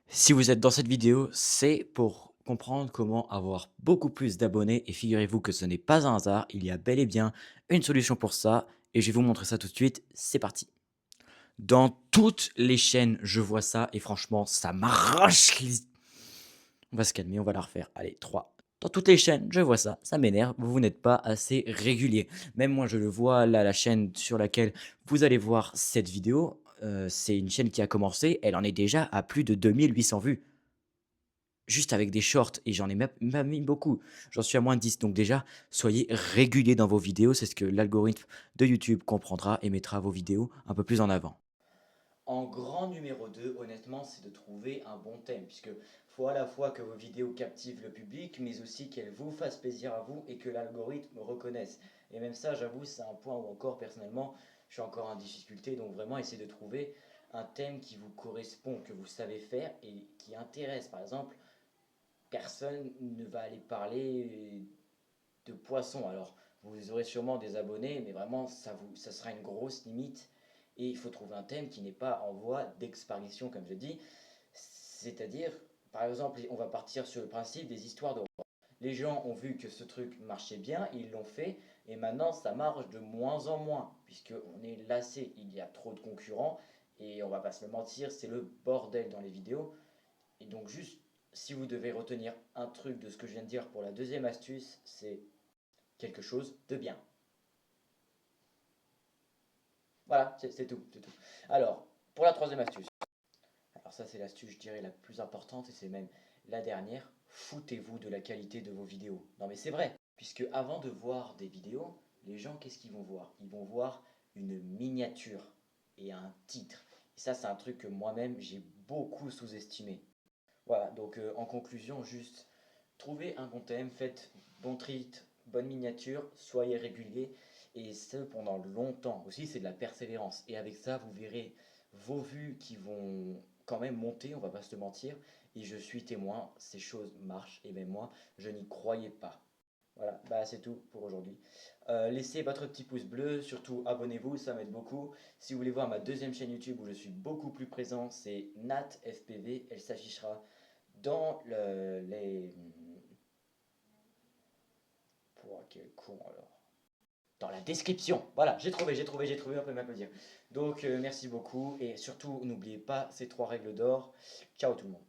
Si vous êtes dans cette vidéo, c'est pour comprendre comment avoir beaucoup plus d'abonnés et figurez-vous que ce n'est pas un hasard, il y a bel et bien une solution pour ça et je vais vous montrer ça tout de suite, c'est parti. Dans toutes les chaînes, je vois ça et franchement, ça m'arrache On va se calmer, on va la refaire. Allez, 3. Dans toutes les chaînes, je vois ça, ça m'énerve, vous n'êtes pas assez régulier. Même moi, je le vois, là, la chaîne sur laquelle vous allez voir cette vidéo, c'est une chaîne qui a commencé, elle en est déjà à plus de 2800 vues. Juste avec des shorts et j'en ai même pas mis beaucoup. J'en suis à moins de 10. Donc déjà, soyez réguliers dans vos vidéos, c'est ce que l'algorithme de YouTube comprendra et mettra vos vidéos un peu plus en avant. En grand numéro 2, honnêtement, c'est de trouver un bon thème, puisque faut à la fois que vos vidéos captivent le public, mais aussi qu'elles vous fassent plaisir à vous et que l'algorithme reconnaisse. Et même ça, j'avoue, c'est un point où encore, personnellement, je suis encore en difficulté, donc vraiment, essayez de trouver un thème qui vous correspond, que vous savez faire et qui intéresse. Par exemple, personne ne va aller parler de poissons. Alors, vous aurez sûrement des abonnés, mais vraiment, ça sera une grosse limite. Et il faut trouver un thème qui n'est pas en voie d'exparition, comme je dis. C'est-à-dire, par exemple, on va partir sur le principe des histoires d'horreur. Les gens ont vu que ce truc marchait bien, ils l'ont fait, et maintenant ça marche de moins en moins, puisqu'on est lassé, il y a trop de concurrents, et on va pas se le mentir, c'est le bordel dans les vidéos. Et donc juste, si vous devez retenir un truc de ce que je viens de dire pour la deuxième astuce, c'est quelque chose de bien. Voilà, c'est tout, c'est tout. Alors, pour la troisième astuce, alors ça c'est l'astuce, je dirais, la plus importante, et c'est même la dernière, foutez-vous de la qualité de vos vidéos. Non mais c'est vrai, puisque avant de voir des vidéos, les gens, qu'est-ce qu'ils vont voir? Ils vont voir une miniature et un titre. Et ça, c'est un truc que moi-même, j'ai beaucoup sous-estimé. Voilà, donc en conclusion, juste trouvez un bon thème, faites bon treat, bonne miniature, soyez régulier et ce pendant longtemps. Aussi, c'est de la persévérance. Et avec ça, vous verrez vos vues qui vont quand même monter, on va pas se mentir. Et je suis témoin, ces choses marchent et même moi, je n'y croyais pas. Voilà, bah c'est tout pour aujourd'hui. Laissez votre petit pouce bleu, surtout abonnez-vous, ça m'aide beaucoup. Si vous voulez voir ma deuxième chaîne YouTube où je suis beaucoup plus présent, c'est NatFPV. Elle s'affichera dans les... Pour quel con alors? Dans la description. Voilà, j'ai trouvé, on peut m'applaudir. Donc merci beaucoup et surtout n'oubliez pas ces trois règles d'or. Ciao tout le monde.